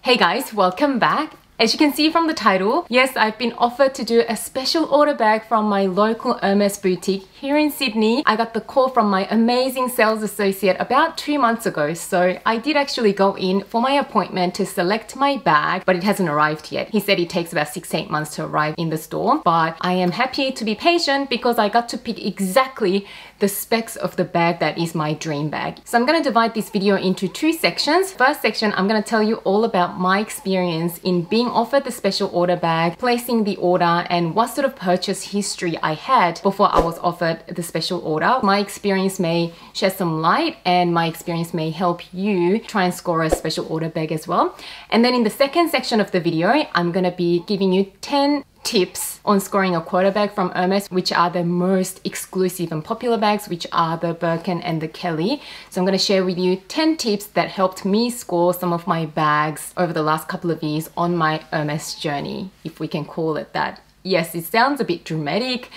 Hey guys, welcome back. As you can see from the title, yes, I've been offered to do a special order bag from my local Hermès boutique here in Sydney. I got the call from my amazing sales associate about 2 months ago, so I did actually go in for my appointment to select my bag, but it hasn't arrived yet. He said it takes about 6 to 8 months to arrive in the store, but I am happy to be patient because I got to pick exactly the specs of the bag that is my dream bag. So I'm going to divide this video into 2 sections. First section, I'm going to tell you all about my experience in being offered the special order bag, placing the order, and what sort of purchase history I had before I was offered the special order. My experience may shed some light and my experience may help you try and score a special order bag as well. And then in the second section of the video, I'm going to be giving you 10 tips on scoring a quarter bag from Hermès, which are the most exclusive and popular bags, which are the Birkin and the Kelly. So I'm going to share with you 10 tips that helped me score some of my bags over the last couple of years on my Hermès journey, if we can call it that. Yes, it sounds a bit dramatic.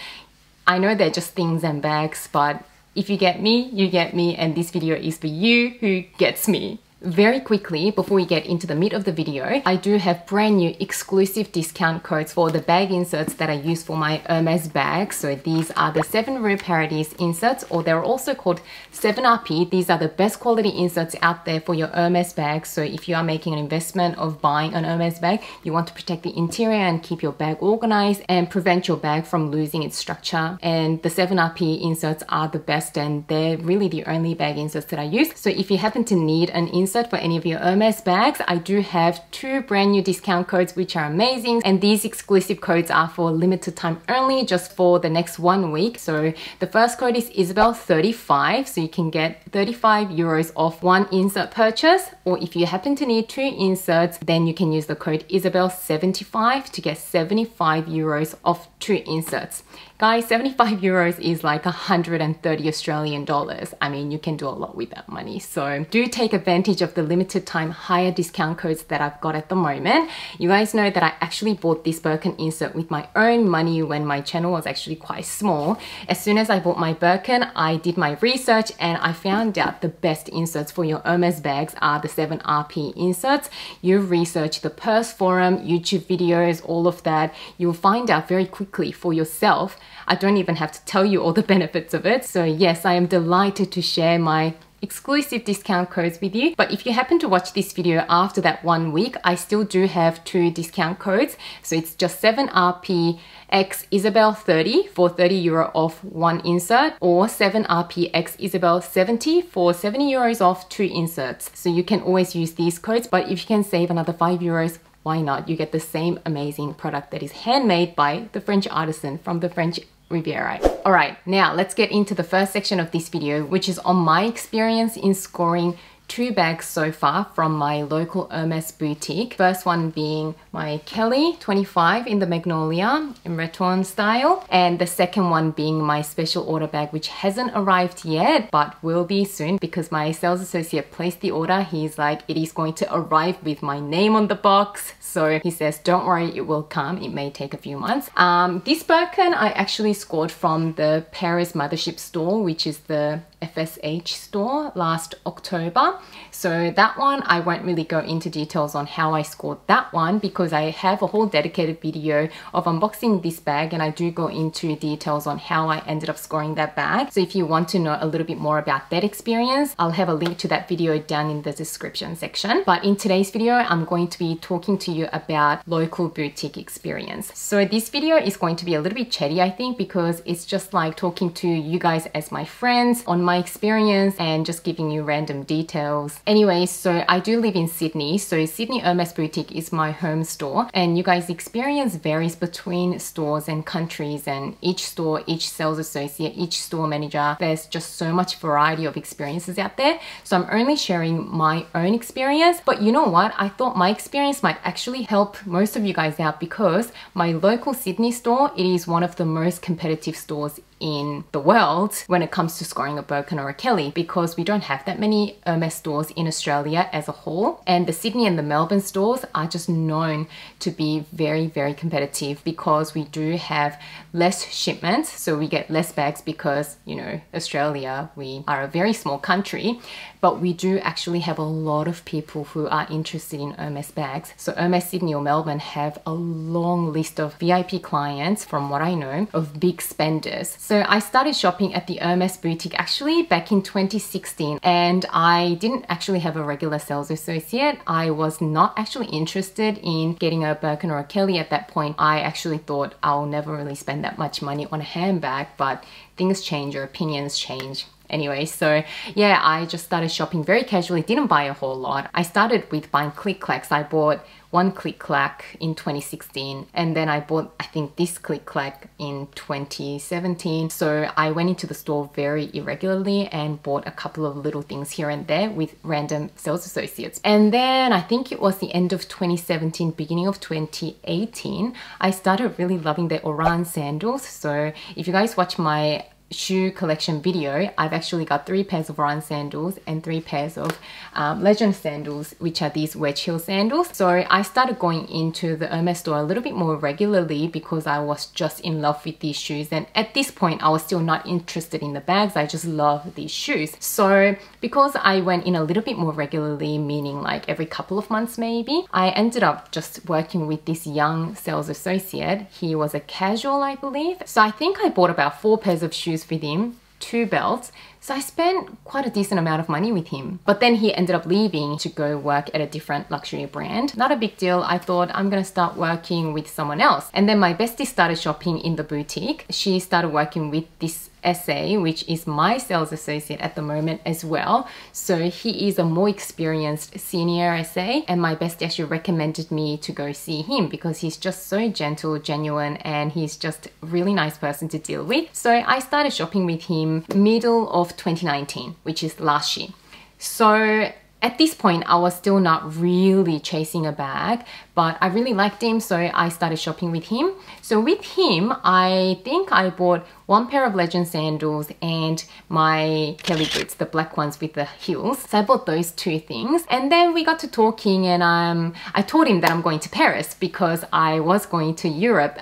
I know they're just things and bags, but if you get me, you get me, and this video is for you who gets me. Very quickly, before we get into the meat of the video, I do have brand new exclusive discount codes for the bag inserts that I use for my Hermès bags. So these are the 7 Rue Paradis inserts, or they're also called 7RP. These are the best quality inserts out there for your Hermès bags. So if you are making an investment of buying an Hermès bag, you want to protect the interior and keep your bag organized and prevent your bag from losing its structure. And the 7RP inserts are the best, and they're really the only bag inserts that I use. So if you happen to need an insert for any of your Hermès bags, I do have 2 brand new discount codes which are amazing, and these exclusive codes are for limited time only, just for the next 1 week. So the first code is Isabelle 35, so you can get 35 euros off 1 insert purchase, or if you happen to need 2 inserts, then you can use the code Isabelle 75 to get 75 euros off 2 inserts. Guys, 75 euros is like 130 Australian dollars. I mean, you can do a lot with that money. So do take advantage of the limited time higher discount codes that I've got at the moment. You guys know that I actually bought this Birkin insert with my own money when my channel was actually quite small. As soon as I bought my Birkin, I did my research and I found out the best inserts for your Hermès bags are the 7RP inserts. You research the purse forum, YouTube videos, all of that. You'll find out very quickly for yourself. I don't even have to tell you all the benefits of it. So yes, I am delighted to share my exclusive discount codes with you. But if you happen to watch this video after that 1 week, I still do have 2 discount codes. So it's just 7RP X Isabelle 30 for 30 euro off 1 insert, or 7RP X Isabelle 70 for 70 euros off 2 inserts. So you can always use these codes, but if you can save another 5 euros, why not? You get the same amazing product that is handmade by the French artisan from the French Riviera. Alright, now let's get into the first section of this video, which is on my experience in scoring 2 bags so far from my local Hermès boutique. First one being my Kelly 25 in the Magnolia in Breton style, and the second one being my special order bag, which hasn't arrived yet but will be soon because my sales associate placed the order. He's like, it is going to arrive with my name on the box. So he says, don't worry, it will come. It may take a few months. This Birkin I actually scored from the Paris mothership store, which is the FSH store, last October. So that one, I won't really go into details on how I scored that one because I have a whole dedicated video of unboxing this bag, and I do go into details on how I ended up scoring that bag. So if you want to know a little bit more about that experience, I'll have a link to that video down in the description section. But in today's video, I'm going to be talking to you about local boutique experience. So this video is going to be a little bit chatty, I think, because it's just like talking to you guys as my friends on my experience and just giving you random details. Anyway, so I do live in Sydney. So Sydney Hermès boutique is my home store, and you guys' experience varies between stores and countries, and each store, each sales associate, each store manager, there's just so much variety of experiences out there. So I'm only sharing my own experience, but you know what? I thought my experience might actually help most of you guys out because my local Sydney store, it is one of the most competitive stores in the world when it comes to scoring a Birkin or a Kelly, because we don't have that many Hermès stores in Australia as a whole. And the Sydney and the Melbourne stores are just known to be very, very competitive because we do have less shipments. So we get less bags because, you know, Australia, we are a very small country, but we do actually have a lot of people who are interested in Hermès bags. So Hermès Sydney or Melbourne have a long list of VIP clients, from what I know, of big spenders. So I started shopping at the Hermès boutique actually back in 2016, and I didn't actually have a regular sales associate. I was not actually interested in getting a Birkin or a Kelly at that point. I actually thought I'll never really spend that much money on a handbag, but things change, your opinions change. Anyway, so yeah, I just started shopping very casually, didn't buy a whole lot. I started with buying click-clacks. I bought one click-clack in 2016, and then I bought, I think, this click-clack in 2017. So I went into the store very irregularly and bought a couple of little things here and there with random sales associates. And then I think it was the end of 2017, beginning of 2018, I started really loving the Oran sandals. So if you guys watch my shoe collection video, I've actually got 3 pairs of Oran sandals and 3 pairs of Legend sandals, which are these wedge heel sandals. So I started going into the Hermès store a little bit more regularly because I was just in love with these shoes, and at this point I was still not interested in the bags. I just love these shoes. So because I went in a little bit more regularly, meaning like every couple of months maybe, I ended up just working with this young sales associate. He was a casual, I believe. So I think I bought about 4 pairs of shoes with him, 2 belts. So I spent quite a decent amount of money with him. But then he ended up leaving to go work at a different luxury brand. Not a big deal. I thought I'm gonna start working with someone else. And then my bestie started shopping in the boutique. She started working with this SA, which is my sales associate at the moment as well. So he is a more experienced senior SA, and my bestie actually recommended me to go see him because he's just so gentle, genuine, and he's just a really nice person to deal with. So I started shopping with him middle of 2019, which is last year. So at this point, I was still not really chasing a bag, but I really liked him, so I started shopping with him. So with him, I think I bought 1 pair of Legend sandals and my Kelly boots, the black ones with the heels. So I bought those 2 things. And then we got to talking, and I told him that I'm going to Paris because I was going to Europe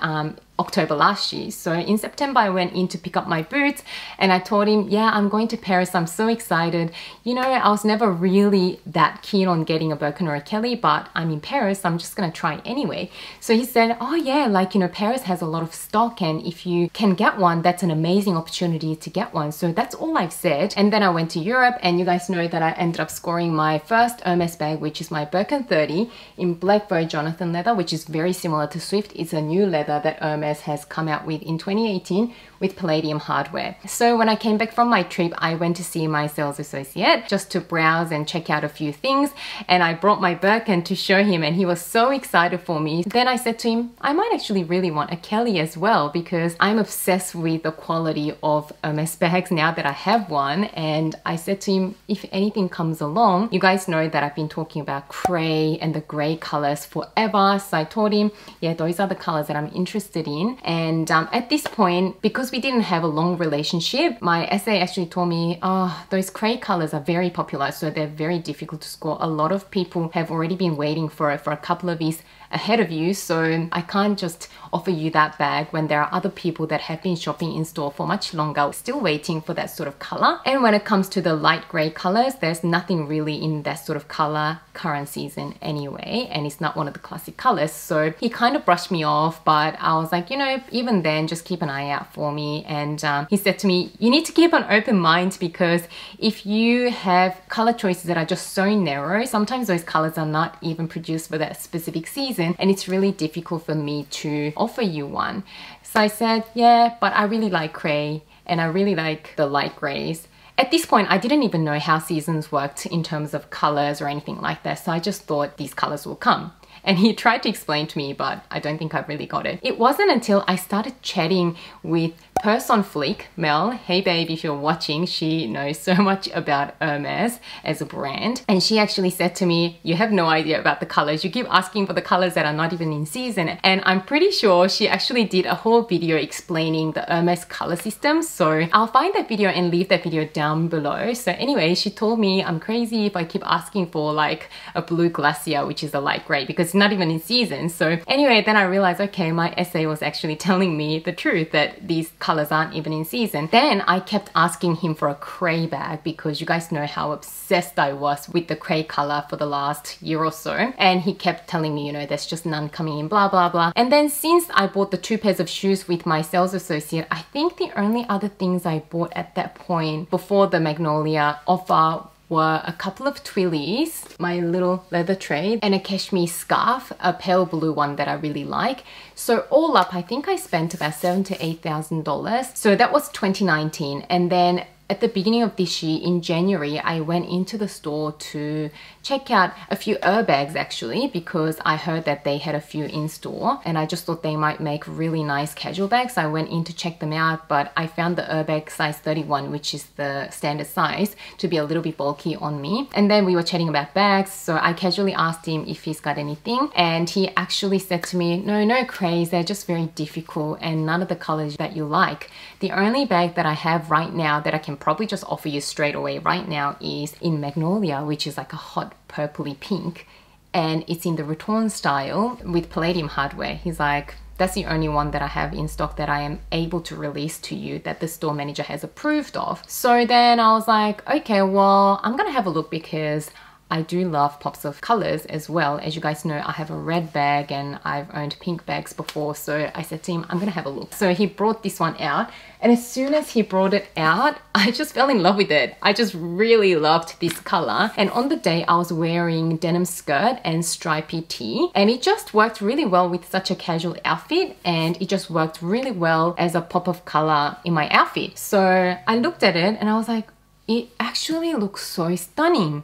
October last year. So in September, I went in to pick up my boots, and I told him, yeah, I'm going to Paris. I'm so excited. You know, I was never really that keen on getting a Birkin or a Kelly, but I'm in Paris. I'm just gonna try anyway. So he said, oh yeah, like, you know, Paris has a lot of stock, and if you can get one, that's an amazing opportunity to get one. So that's all I've said. And then I went to Europe, and you guys know that I ended up scoring my first Hermès bag, which is my Birkin 30 in black Bo Jonathan leather, which is very similar to Swift. It's a new leather that Hermès has come out with in 2018 with palladium hardware. So when I came back from my trip, I went to see my sales associate just to browse and check out a few things, and I brought my Birkin to show him, and he was so excited for me. Then I said to him, I might actually really want a Kelly as well because I'm obsessed with the quality of Hermès bags now that I have one. And I said to him, if anything comes along, you guys know that I've been talking about grey and the grey colors forever. So I told him, yeah, those are the colors that I'm interested in. And at this point, because we didn't have a long relationship, my SA actually told me, oh, those grey colors are very popular, so they're very difficult to score. A lot of people have already been waiting for it for a couple of years ahead of you, so I can't just offer you that bag when there are other people that have been shopping in store for much longer still waiting for that sort of color. And when it comes to the light gray colors, there's nothing really in that sort of color current season anyway, and it's not one of the classic colors. So he kind of brushed me off, but I was like, you know, even then, just keep an eye out for me. And he said to me, you need to keep an open mind, because if you have color choices that are just so narrow, sometimes those colors are not even produced for that specific season, and it's really difficult for me to offer you one. So I said, yeah, but I really like gray and I really like the light grays. At this point, I didn't even know how seasons worked in terms of colors or anything like that. So I just thought these colors will come. And he tried to explain to me, but I don't think I really got it. It wasn't until I started chatting with Purse on Fleek, Mel, hey babe, if you're watching, she knows so much about Hermès as a brand. And she actually said to me, you have no idea about the colors. You keep asking for the colors that are not even in season. And I'm pretty sure she actually did a whole video explaining the Hermès color system. So I'll find that video and leave that video down below. So anyway, she told me I'm crazy if I keep asking for like a blue glacier, which is a light gray, because it's not even in season. So anyway, then I realized, okay, my essay was actually telling me the truth that these colors aren't even in season. Then I kept asking him for a cray bag because you guys know how obsessed I was with the cray color for the last year or so. And he kept telling me, you know, there's just none coming in, blah, blah, blah. And then since I bought the 2 pairs of shoes with my sales associate, I think the only other things I bought at that point before the Magnolia offer were a couple of twillies, my little leather tray, and a cashmere scarf, a pale blue one that I really like. So all up, I think I spent about $7,000 to $8,000. So that was 2019. And then at the beginning of this year, in January, I went into the store to check out a few bags actually, because I heard that they had a few in store and I just thought they might make really nice casual bags. So I went in to check them out, but I found the bag size 31, which is the standard size, to be a little bit bulky on me. And then we were chatting about bags, so I casually asked him if he's got anything, and he actually said to me, no craze, they're just very difficult and none of the colors that you like. The only bag that I have right now that I can probably just offer you straight away right now is in Magnolia, which is like a hot purpley pink, and it's in the Raton style with palladium hardware. He's like, that's the only one that I have in stock that I am able to release to you that the store manager has approved of. So then I was like, okay, well, I'm gonna have a look because I do love pops of colors as well. As you guys know, I have a red bag and I've owned pink bags before. So I said to him, I'm gonna have a look. So he brought this one out, and as soon as he brought it out, I just fell in love with it. I just really loved this color. And on the day I was wearing denim skirt and stripy tee, and it just worked really well with such a casual outfit, and it just worked really well as a pop of color in my outfit. So I looked at it and I was like, it actually looks so stunning.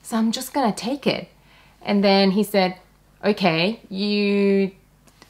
So I'm just gonna take it. And then he said, okay, you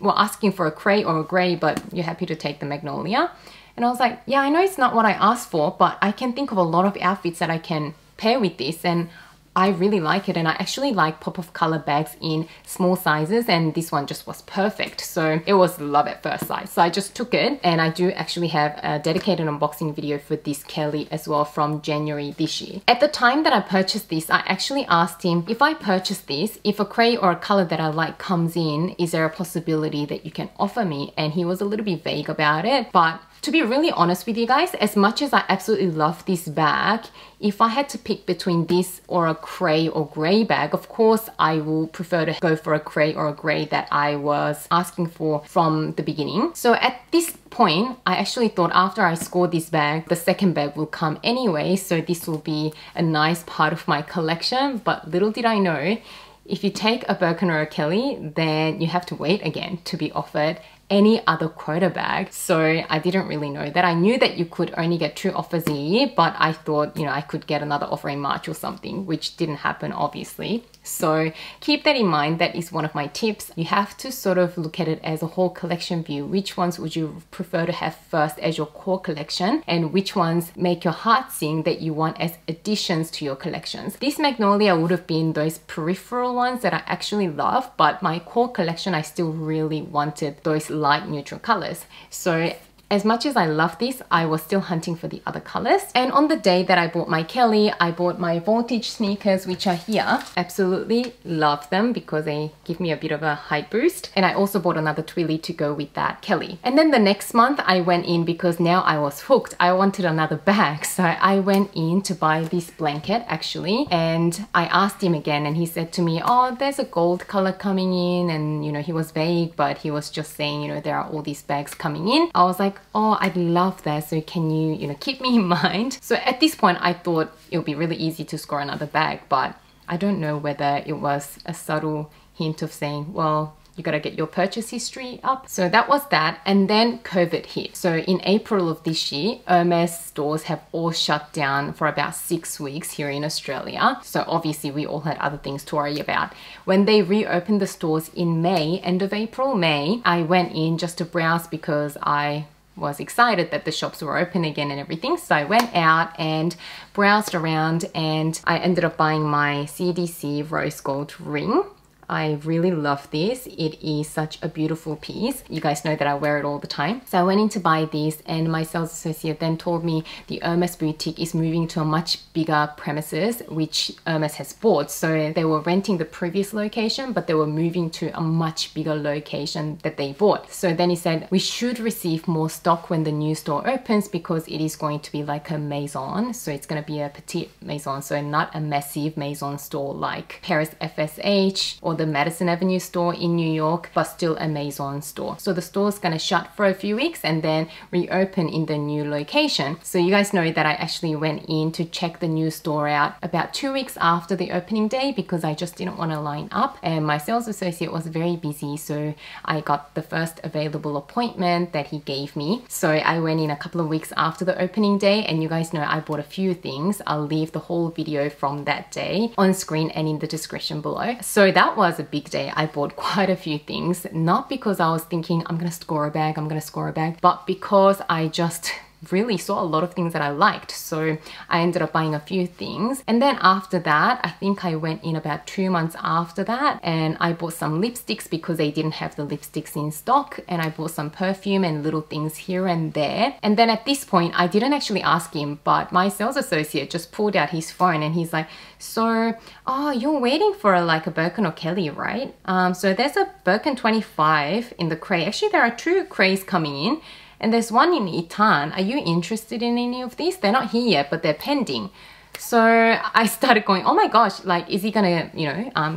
were asking for a cray or a gray, but you're happy to take the Magnolia. And I was like, yeah, I know it's not what I asked for, but I can think of a lot of outfits that I can pair with this, and I really like it. And I actually like pop of color bags in small sizes, and this one just was perfect. So it was love at first sight. So I just took it, and I do actually have a dedicated unboxing video for this Kelly as well from January this year. At the time that I purchased this, I actually asked him, if I purchase this, if a cray or a color that I like comes in, is there a possibility that you can offer me? And he was a little bit vague about it, but to be really honest with you guys, as much as I absolutely love this bag, if I had to pick between this or a cray or gray bag, of course I will prefer to go for a cray or a gray that I was asking for from the beginning. So at this point, I actually thought after I scored this bag, the second bag will come anyway, so this will be a nice part of my collection. But little did I know, if you take a Birkin or a Kelly, then you have to wait again to be offered any other quota bag. So I didn't really know that. I knew that you could only get 2 offers a year, but I thought, you know, I could get another offer in March or something, which didn't happen obviously. So keep that in mind. That is one of my tips. You have to sort of look at it as a whole collection view. Which ones would you prefer to have first as your core collection, and which ones make your heart sing that you want as additions to your collections? This Magnolia would have been those peripheral ones that I actually love, but my core collection, I still really wanted those light neutral colors. So as much as I love this, I was still hunting for the other colors. And on the day that I bought my Kelly, I bought my Voltage sneakers, which are here. Absolutely love them because they give me a bit of a height boost. And I also bought another twilly to go with that Kelly. And then the next month I went in because now I was hooked. I wanted another bag. So I went in to buy this blanket actually. And I asked him again and he said to me, oh, there's a gold color coming in. And you know, he was vague, but he was just saying, you know, there are all these bags coming in. I was like, oh, I'd love that. So can you know, keep me in mind? So at this point, I thought it would be really easy to score another bag, but I don't know whether it was a subtle hint of saying, well, you gotta get your purchase history up. So that was that. And then COVID hit. So in April of this year, Hermès stores have all shut down for about 6 weeks here in Australia. So obviously we all had other things to worry about. When they reopened the stores in May, end of April, May, I went in just to browse because I was excited that the shops were open again and everything. So I went out and browsed around and I ended up buying my CDC rose gold ring. I really love this. It is such a beautiful piece. You guys know that I wear it all the time. So I went in to buy this and my sales associate then told me the Hermès boutique is moving to a much bigger premises, which Hermès has bought. So they were renting the previous location, but they were moving to a much bigger location that they bought. So then he said, we should receive more stock when the new store opens because it is going to be like a maison. So it's going to be a petite maison. So not a massive maison store like Paris FSH or the Madison Avenue store in New York, but still a maison store. So the store's gonna shut for a few weeks and then reopen in the new location. So you guys know that I actually went in to check the new store out about 2 weeks after the opening day because I just didn't want to line up, and my sales associate was very busy, so I got the first available appointment that he gave me. So I went in a couple of weeks after the opening day, and you guys know I bought a few things. I'll leave the whole video from that day on screen and in the description below. So that was a big day. I bought quite a few things, not because I was thinking I'm gonna score a bag, but because I just really saw a lot of things that I liked. So I ended up buying a few things. And then after that, I think I went in about 2 months after that and I bought some lipsticks because they didn't have the lipsticks in stock, and I bought some perfume and little things here and there. And then at this point, I didn't actually ask him, but my sales associate just pulled out his phone and he's like, so, oh, you're waiting for like a Birkin or Kelly, right? So there's a Birkin 25 in the crate. Actually, there are 2 crates coming in. And there's one in Itan. Are you interested in any of these? They're not here yet, but they're pending. So I started going, oh my gosh, like, is he gonna,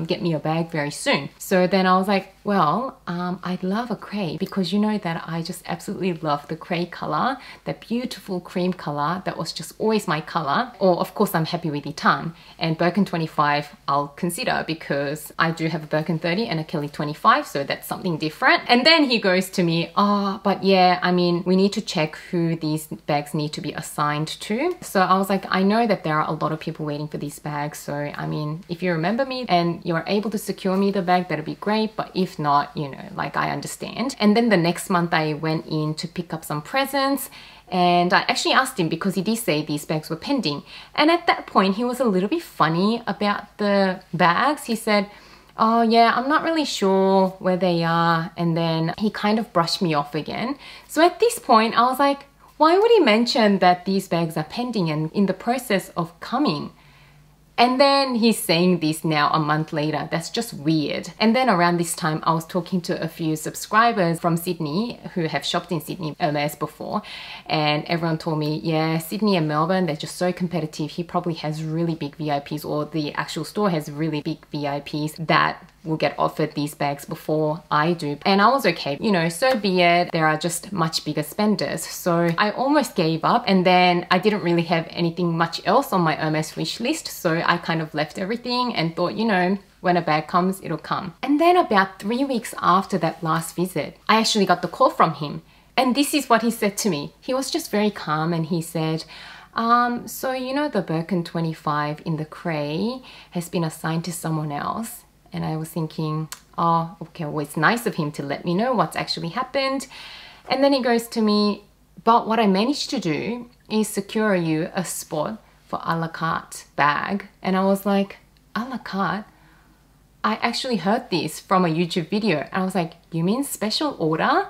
get me a bag very soon? So then I was like, well, I'd love a cray because you know that I just absolutely love the cray color, that beautiful cream color that was just always my color. Or of course I'm happy with Itan, and Birkin 25 I'll consider because I do have a Birkin 30 and a Kelly 25, so that's something different. And then he goes to me, oh, but yeah, I mean, we need to check who these bags need to be assigned to. So I was like, I know that there are a lot of people waiting for these bags, so I mean, if you remember me and you're able to secure me the bag, that'd be great, but if not, like, I understand. And then the next month I went in to pick up some presents, and I actually asked him because he did say these bags were pending, and at that point he was a little bit funny about the bags. He said, oh yeah, I'm not really sure where they are, and then he kind of brushed me off again. So at this point I was like, why would he mention that these bags are pending and in the process of coming? And then he's saying this now a month later. That's just weird. And then around this time, I was talking to a few subscribers from Sydney who have shopped in Sydney Hermès before. And everyone told me, yeah, Sydney and Melbourne, they're just so competitive. He probably has really big VIPs, or the actual store has really big VIPs that will get offered these bags before I do. And I was okay, so be it. There are just much bigger spenders. So I almost gave up, and then I didn't really have anything much else on my Hermès wish list. So I kind of left everything and thought, when a bag comes, it'll come. And then about 3 weeks after that last visit, I actually got the call from him. And this is what he said to me. He was just very calm and he said, so the Birkin 25 in the Cray has been assigned to someone else. And I was thinking, oh, okay, well, it's nice of him to let me know what's actually happened. And then he goes to me, but what I managed to do is secure you a spot for a la carte bag. And I was like, a la carte? I actually heard this from a YouTube video. And I was like, you mean special order?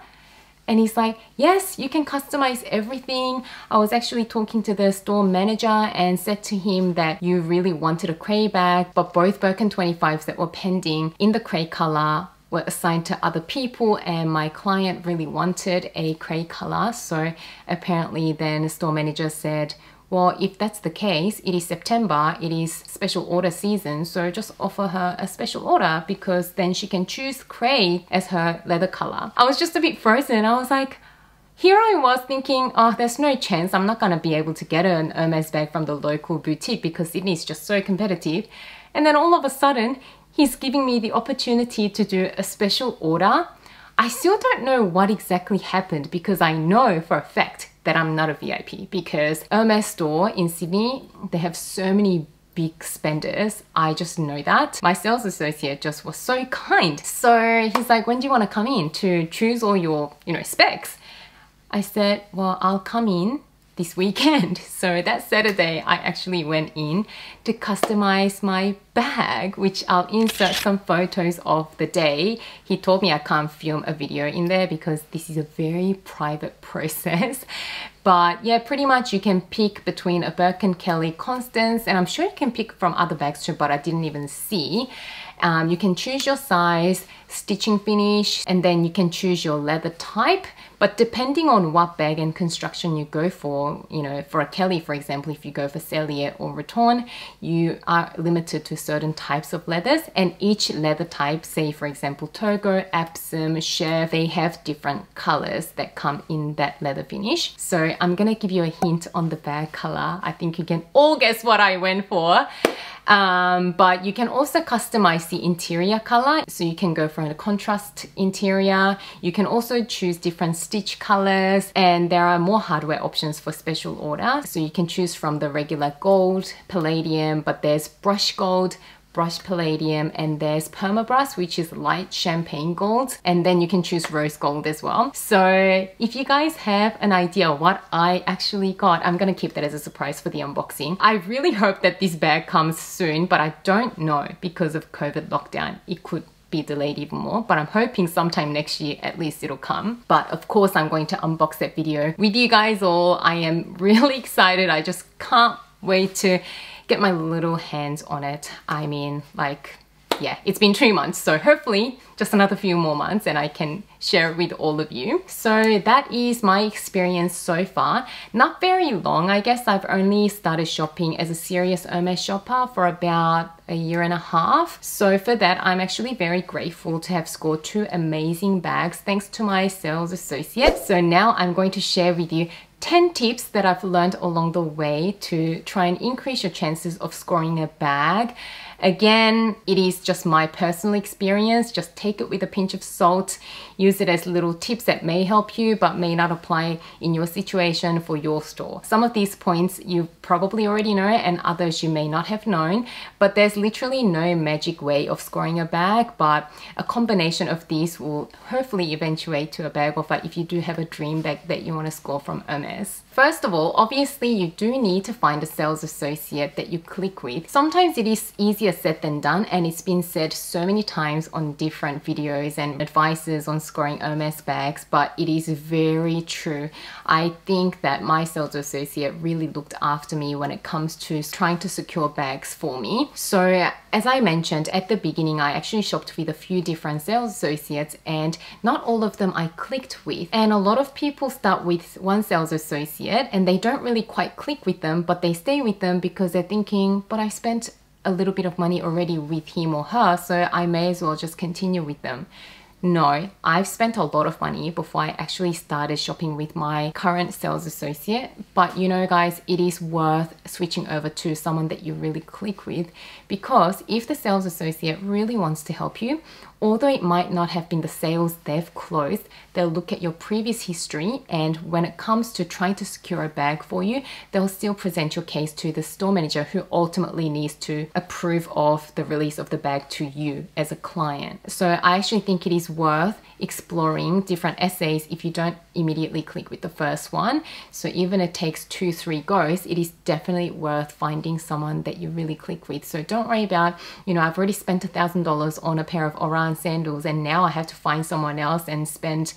And he's like, yes, you can customize everything. I was actually talking to the store manager and said to him that you really wanted a Cray bag, but both Birkin 25s that were pending in the Cray color were assigned to other people, and my client really wanted a Cray color. So apparently then the store manager said, well, if that's the case, it is September, it is special order season, so just offer her a special order because then she can choose Cray as her leather color. I was just a bit frozen. I was like, here I was thinking, oh, there's no chance I'm not gonna be able to get an Hermès bag from the local boutique because Sydney's just so competitive. And then all of a sudden, he's giving me the opportunity to do a special order. I still don't know what exactly happened because I know for a fact that I'm not a VIP, because Hermès store in Sydney, they have so many big spenders. I just know that. My sales associate just was so kind. So he's like, when do you want to come in to choose all your, specs? I said, well, I'll come in this weekend. So that Saturday, I actually went in to customize my bag, which I'll insert some photos of the day. He told me I can't film a video in there because this is a very private process. But yeah, pretty much you can pick between a Birkin, Kelly, Constance, and I'm sure you can pick from other bags too, but I didn't even see. You can choose your size, stitching finish, and then you can choose your leather type. But depending on what bag and construction you go for, you know, for a Kelly, for example, if you go for Cellier or Raton, you are limited to certain types of leathers, and each leather type, say for example, Togo, Epsom, Chef, they have different colors that come in that leather finish. So I'm gonna give you a hint on the bag color. I think you can all guess what I went for. But you can also customize the interior color. So you can go for a contrast interior. You can also choose different stitch colors, and there are more hardware options for special order. So you can choose from the regular gold, palladium, but there's brush gold, brushed palladium, and there's permabrush, which is light champagne gold, and then you can choose rose gold as well. So if you guys have an idea what I actually got, I'm gonna keep that as a surprise for the unboxing. I really hope that this bag comes soon, but I don't know because of COVID lockdown. It could be delayed even more, but I'm hoping sometime next year at least it'll come. But of course I'm going to unbox that video with you guys all. I am really excited. I just can't wait to get my little hands on it. I mean, like, yeah, it's been 2 months, so hopefully just another few more months and I can share it with all of you. So that is my experience so far. Not very long, I guess. I've only started shopping as a serious Hermès shopper for about a year and a half. So for that, I'm actually very grateful to have scored 2 amazing bags thanks to my sales associate. So now I'm going to share with you 10 tips that I've learned along the way to try and increase your chances of scoring a bag. Again, it is just my personal experience. Just take it with a pinch of salt. Use it as little tips that may help you but may not apply in your situation for your store. Some of these points you probably already know and others you may not have known, but there's literally no magic way of scoring a bag, but a combination of these will hopefully eventuate to a bag offer if you do have a dream bag that you want to score from Hermès. First of all, obviously you do need to find a sales associate that you click with. Sometimes it is easier said than done, and it's been said so many times on different videos and advices on scoring Hermès bags, but it is very true. I think that my sales associate really looked after me when it comes to trying to secure bags for me. So as I mentioned at the beginning, I actually shopped with a few different sales associates and not all of them I clicked with. And a lot of people start with one sales associate and they don't really quite click with them, but they stay with them because they're thinking, but I spent a little bit of money already with him or her, so I may as well just continue with them. No, I've spent a lot of money before I actually started shopping with my current sales associate. But you know guys, it is worth switching over to someone that you really click with, because if the sales associate really wants to help you, although it might not have been the sales they've closed, they'll look at your previous history, and when it comes to trying to secure a bag for you, they'll still present your case to the store manager, who ultimately needs to approve of the release of the bag to you as a client. So I actually think it is worth exploring different essays if you don't immediately click with the first one. So even if it takes 2-3 goes, it is definitely worth finding someone that you really click with. So don't worry about, you know, I've already spent $1,000 on a pair of Oran sandals and now I have to find someone else and spend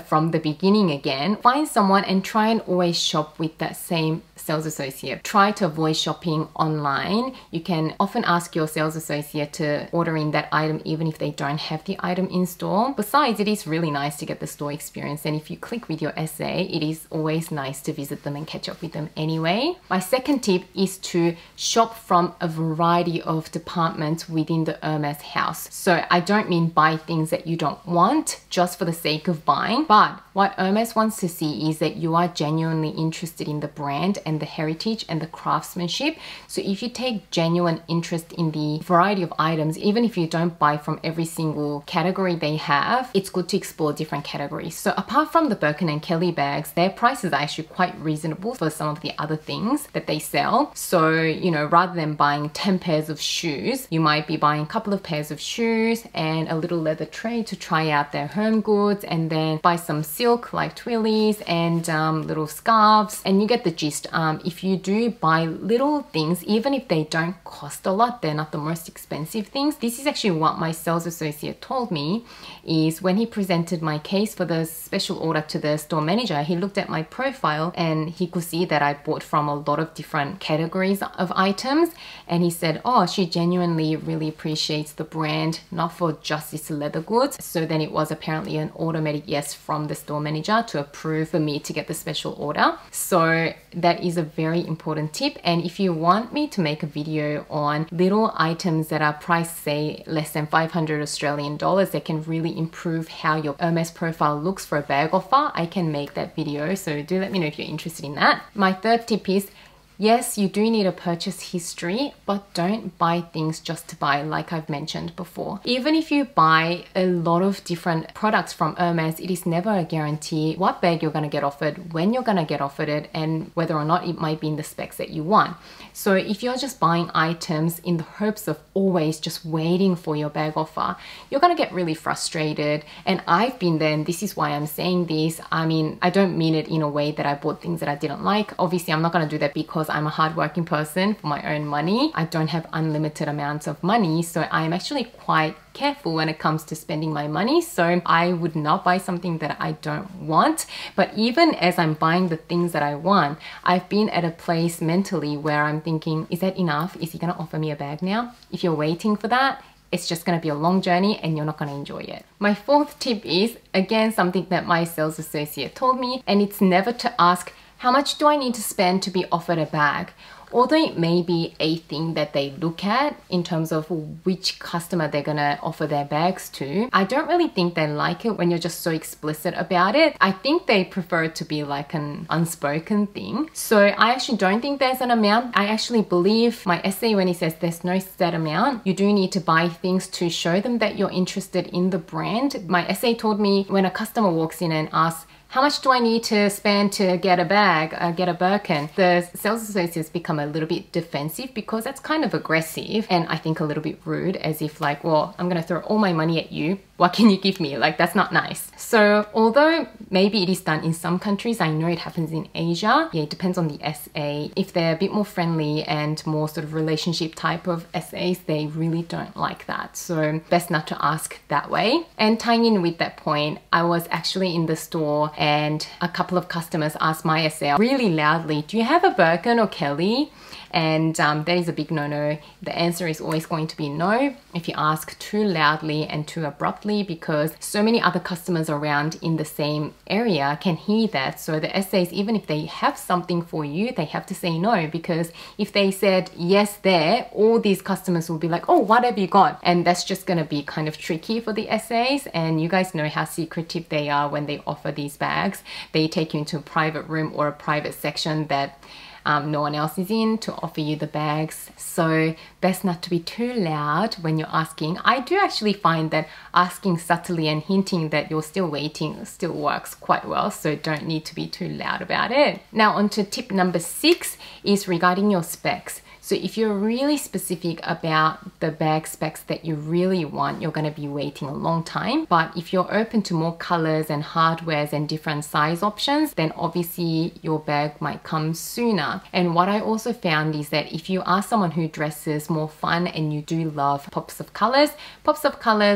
from the beginning again. Find someone and try and always shop with that same sales associate. Try to avoid shopping online. You can often ask your sales associate to order in that item even if they don't have the item in store. Besides, it is really nice to get the store experience, and if you click with your SA, it is always nice to visit them and catch up with them anyway. My second tip is to shop from a variety of departments within the Hermès house. So I don't mean buy things that you don't want just for the sake of buying, but what Hermès wants to see is that you are genuinely interested in the brand and the heritage and the craftsmanship. So if you take genuine interest in the variety of items, even if you don't buy from every single category they have, it's good to explore different categories. So apart from the Birkin and Kelly bags, their prices are actually quite reasonable for some of the other things that they sell. So, you know, rather than buying 10 pairs of shoes, you might be buying a couple of pairs of shoes and a little leather tray to try out their home goods, and then by buy some silk like twillies and little scarves, and you get the gist. If you do buy little things, even if they don't cost a lot, they're not the most expensive things. This is actually what my sales associate told me, is when he presented my case for the special order to the store manager, he looked at my profile and he could see that I bought from a lot of different categories of items, and he said, oh, she genuinely really appreciates the brand, not for just its leather goods. So then it was apparently an automatic yes from the store manager to approve for me to get the special order. So that is a very important tip. And if you want me to make a video on little items that are priced, say, less than 500 Australian dollars that can really improve how your Hermès profile looks for a bag offer, I can make that video. So do let me know if you're interested in that. My third tip is, yes, you do need a purchase history, but don't buy things just to buy, like I've mentioned before. Even if you buy a lot of different products from Hermès, it is never a guarantee what bag you're going to get offered, when you're going to get offered it, and whether or not it might be in the specs that you want. So if you're just buying items in the hopes of always just waiting for your bag offer, you're going to get really frustrated. And I've been there, and this is why I'm saying this. I mean, I don't mean it in a way that I bought things that I didn't like. Obviously, I'm not going to do that because I'm a hardworking person for my own money. I don't have unlimited amounts of money, so I am actually quite careful when it comes to spending my money. So I would not buy something that I don't want. But even as I'm buying the things that I want, I've been at a place mentally where I'm thinking, is that enough? Is he going to offer me a bag now? If you're waiting for that, it's just going to be a long journey and you're not going to enjoy it. My fourth tip is, again, something that my sales associate told me, and it's never to ask, how much do I need to spend to be offered a bag? Although it may be a thing that they look at in terms of which customer they're gonna offer their bags to, I don't really think they like it when you're just so explicit about it. I think they prefer it to be like an unspoken thing. So I actually don't think there's an amount. I actually believe my essay when he says there's no set amount. You do need to buy things to show them that you're interested in the brand. My essay told me when a customer walks in and asks, how much do I need to spend to get a bag, get a Birkin? The sales associates become a little bit defensive because that's kind of aggressive and I think a little bit rude, as if like, well, I'm gonna throw all my money at you. What can you give me? Like, that's not nice. So although maybe it is done in some countries, I know it happens in Asia. Yeah, it depends on the SA. If they're a bit more friendly and more sort of relationship type of SAs, they really don't like that. So best not to ask that way. And tying in with that point, I was actually in the store and a couple of customers asked my SA really loudly, do you have a Birkin or Kelly? And that is a big no-no. The answer is always going to be no if you ask too loudly and too abruptly, because so many other customers around in the same area can hear that. So the SAs, even if they have something for you, they have to say no, because if they said yes there, all these customers will be like, oh, what have you got? And that's just going to be kind of tricky for the SAs. And you guys know how secretive they are when they offer these bags. They take you into a private room or a private section that no one else is in to offer you the bags. So best not to be too loud when you're asking. I do actually find that asking subtly and hinting that you're still waiting still works quite well, so don't need to be too loud about it. Now on to tip number 6 is regarding your specs. So if you're really specific about the bag specs that you really want, you're going to be waiting a long time. But if you're open to more colors and hardwares and different size options, then obviously your bag might come sooner. And what I also found is that if you are someone who dresses more fun and you do love pops of colors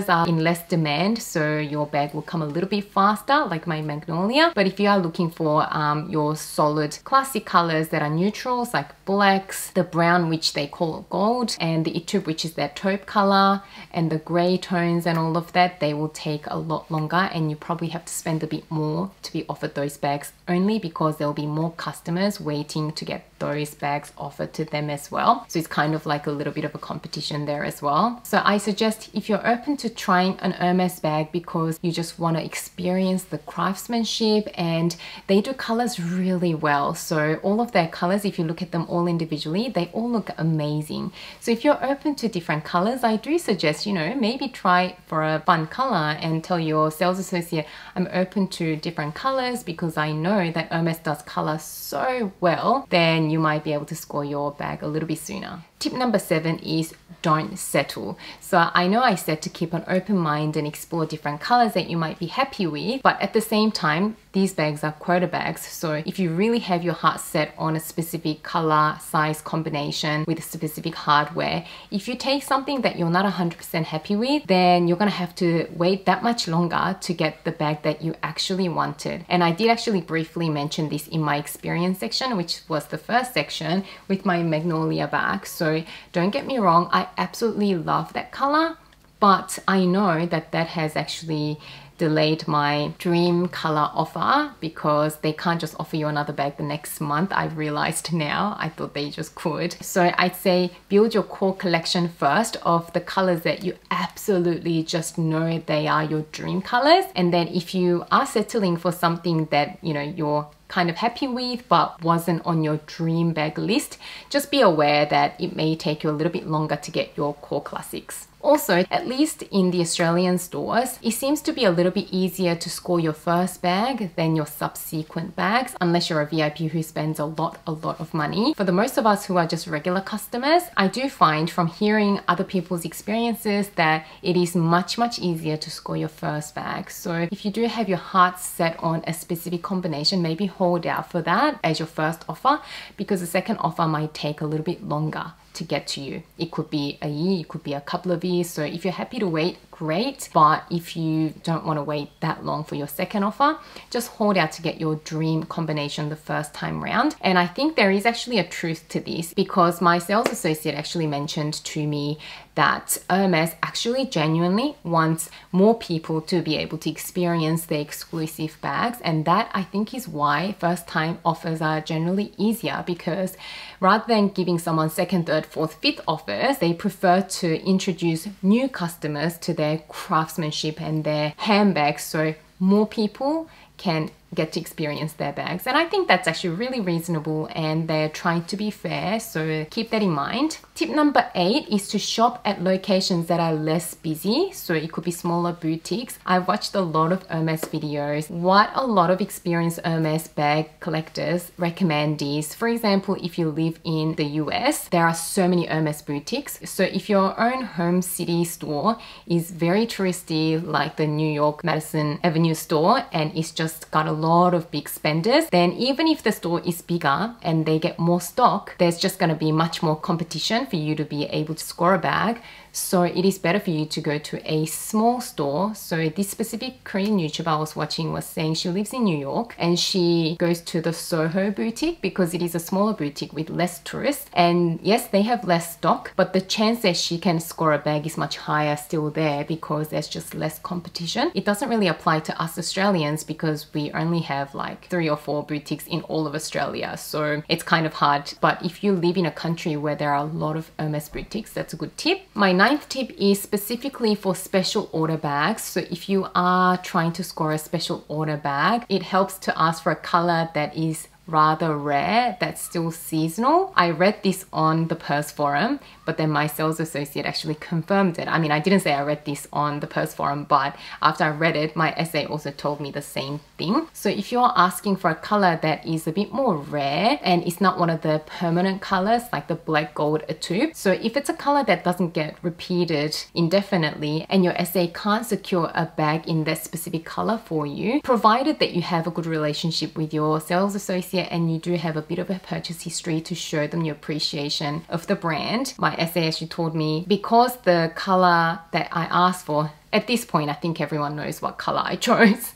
are in less demand, so your bag will come a little bit faster, like my Magnolia. But if you are looking for your solid classic colors that are neutrals, like blacks, the brown, which they call gold, and the Itube, which is their taupe color, and the gray tones and all of that, they will take a lot longer and you probably have to spend a bit more to be offered those bags, only because there'll be more customers waiting to get those bags offered to them as well. So it's kind of like a little bit of a competition there as well. So I suggest if you're open to trying an Hermès bag because you just want to experience the craftsmanship, and they do colors really well. So all of their colors, if you look at them all individually, they all look amazing. So if you're open to different colors, I do suggest, you know, maybe try for a fun color and tell your sales associate, I'm open to different colors because I know that Hermès does color so well. Then you might be able to score your bag a little bit sooner. Tip number 7 is don't settle. So I know I said to keep an open mind and explore different colors that you might be happy with, but at the same time, these bags are quota bags. So if you really have your heart set on a specific color, size combination with a specific hardware, if you take something that you're not 100% happy with, then you're gonna have to wait that much longer to get the bag that you actually wanted. And I did actually briefly mention this in my experience section, which was the first section with my Magnolia bag. So don't get me wrong, I absolutely love that color, but I know that that has actually delayed my dream color offer because they can't just offer you another bag the next month. I've realized now. I thought they just could. So I'd say build your core collection first of the colors that you absolutely just know they are your dream colors. And then if you are settling for something that, you know, you're kind of happy with but wasn't on your dream bag list, just be aware that it may take you a little bit longer to get your core classics. Also, at least in the Australian stores, it seems to be a little bit easier to score your first bag than your subsequent bags, unless you're a VIP who spends a lot of money. For the most of us who are just regular customers, I do find from hearing other people's experiences that it is much easier to score your first bag. So if you do have your heart set on a specific combination, maybe hold out for that as your first offer, because the second offer might take a little bit longer to get to you. It could be a year, it could be a couple of years. So if you're happy to wait, great. But if you don't want to wait that long for your second offer, just hold out to get your dream combination the first time round. And I think there is actually a truth to this, because my sales associate actually mentioned to me that Hermès actually genuinely wants more people to be able to experience their exclusive bags. And that, I think, is why first time offers are generally easier, because rather than giving someone second, third, fourth, fifth offers, they prefer to introduce new customers to their craftsmanship and their handbags, so more people can get to experience their bags. And I think that's actually really reasonable, and they're trying to be fair, so keep that in mind. Tip number 8 is to shop at locations that are less busy. So it could be smaller boutiques. I've watched a lot of Hermès videos. What a lot of experienced Hermès bag collectors recommend is, for example, if you live in the US, there are so many Hermès boutiques. So if your own home city store is very touristy, like the New York Madison Avenue store, and it's just got a lot of big spenders, then even if the store is bigger and they get more stock, there's just going to be much more competition for you to be able to score a bag. So it is better for you to go to a small store. So this specific Korean YouTuber I was watching was saying she lives in New York and she goes to the Soho boutique because it is a smaller boutique with less tourists. And yes, they have less stock, but the chance that she can score a bag is much higher still there because there's just less competition. It doesn't really apply to us Australians because we only have like 3 or 4 boutiques in all of Australia. So it's kind of hard. But if you live in a country where there are a lot of Hermès boutiques, that's a good tip. My 9th tip is specifically for special order bags. So if you are trying to score a special order bag, it helps to ask for a color that is rather rare, that's still seasonal. I read this on the Purse forum, but then my sales associate actually confirmed it. I mean, I didn't say I read this on the Purse forum, but after I read it, my SA also told me the same thing. So if you're asking for a color that is a bit more rare and it's not one of the permanent colors like the black gold tube, so if it's a color that doesn't get repeated indefinitely and your SA can't secure a bag in that specific color for you, provided that you have a good relationship with your sales associate and you do have a bit of a purchase history to show them your appreciation of the brand. My SA actually told me, because the color that I asked for, at this point I think everyone knows what color I chose.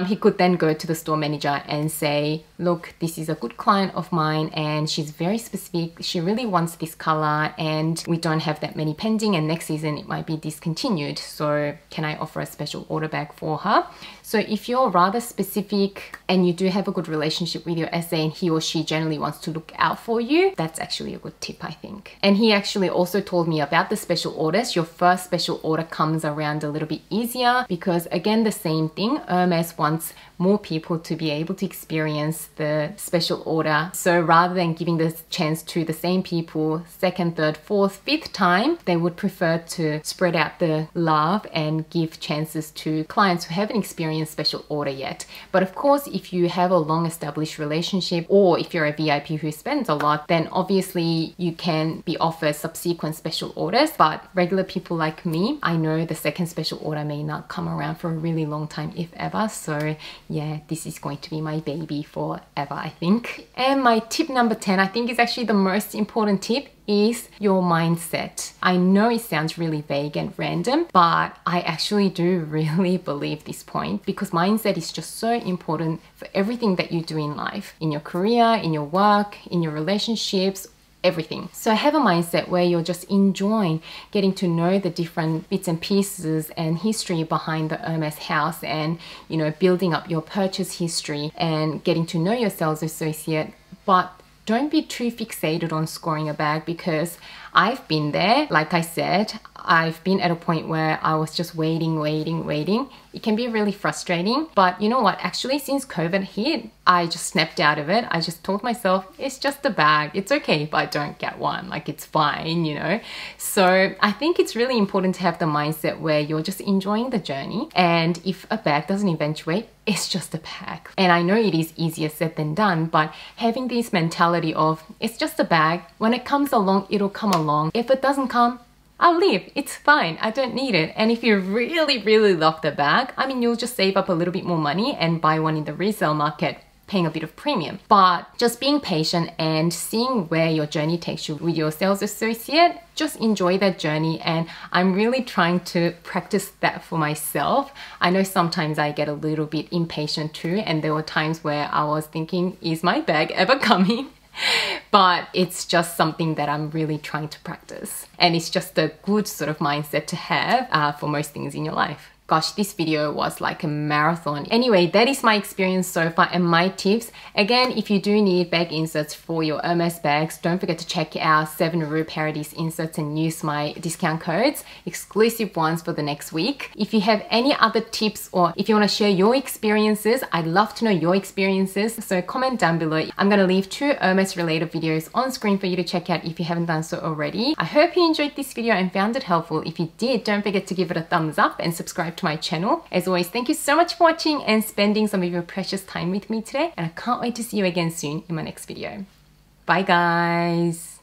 He could then go to the store manager and say, look, this is a good client of mine and she's very specific. She really wants this color and we don't have that many pending and next season it might be discontinued. So can I offer a special order bag for her? So if you're rather specific and you do have a good relationship with your SA and he or she generally wants to look out for you, that's actually a good tip, I think. And he actually also told me about the special orders. Your first special order comes around a little bit easier because, again, the same thing. Hermès Hermès wants more people to be able to experience the special order. So rather than giving the chance to the same people second, third, fourth, fifth time, they would prefer to spread out the love and give chances to clients who haven't experienced special order yet. But of course, if you have a long established relationship, or if you're a VIP who spends a lot, then obviously you can be offered subsequent special orders. But regular people like me, I know the second special order may not come around for a really long time, if ever. So yeah, this is going to be my baby forever, I think. And my tip number 10, I think is actually the most important tip, is your mindset. I know it sounds really vague and random, but I actually do really believe this point, because mindset is just so important for everything that you do in life, in your career, in your work, in your relationships, everything. So have a mindset where you're just enjoying getting to know the different bits and pieces and history behind the Hermès house, and, you know, building up your purchase history and getting to know your sales associate. But don't be too fixated on scoring a bag, because I've been there. Like I said, I've been at a point where I was just waiting. It can be really frustrating. But you know what? Actually, since COVID hit, I just snapped out of it. I just told myself, it's just a bag. It's okay if I don't get one. Like, it's fine, you know? So I think it's really important to have the mindset where you're just enjoying the journey. And if a bag doesn't eventuate, it's just a bag. And I know it is easier said than done, but having this mentality of, it's just a bag. When it comes along, it'll come along. If it doesn't come, I'll leave. It's fine. I don't need it. And if you really love the bag, I mean, you'll just save up a little bit more money and buy one in the resale market, paying a bit of premium. But just being patient and seeing where your journey takes you with your sales associate, just enjoy that journey. And I'm really trying to practice that for myself. I know sometimes I get a little bit impatient too, and there were times where I was thinking, is my bag ever coming? But it's just something that I'm really trying to practice. And it's just a good sort of mindset to have for most things in your life. Gosh, this video was like a marathon. Anyway, that is my experience so far and my tips. Again, if you do need bag inserts for your Hermès bags, don't forget to check out 7 Rue Paradis inserts and use my discount codes, exclusive ones for the next week. If you have any other tips, or if you want to share your experiences, I'd love to know your experiences. So comment down below. I'm going to leave 2 Hermès related videos on screen for you to check out if you haven't done so already. I hope you enjoyed this video and found it helpful. If you did, don't forget to give it a thumbs up and subscribe to my channel. As always, thank you so much for watching and spending some of your precious time with me today, and I can't wait to see you again soon in my next video. Bye guys.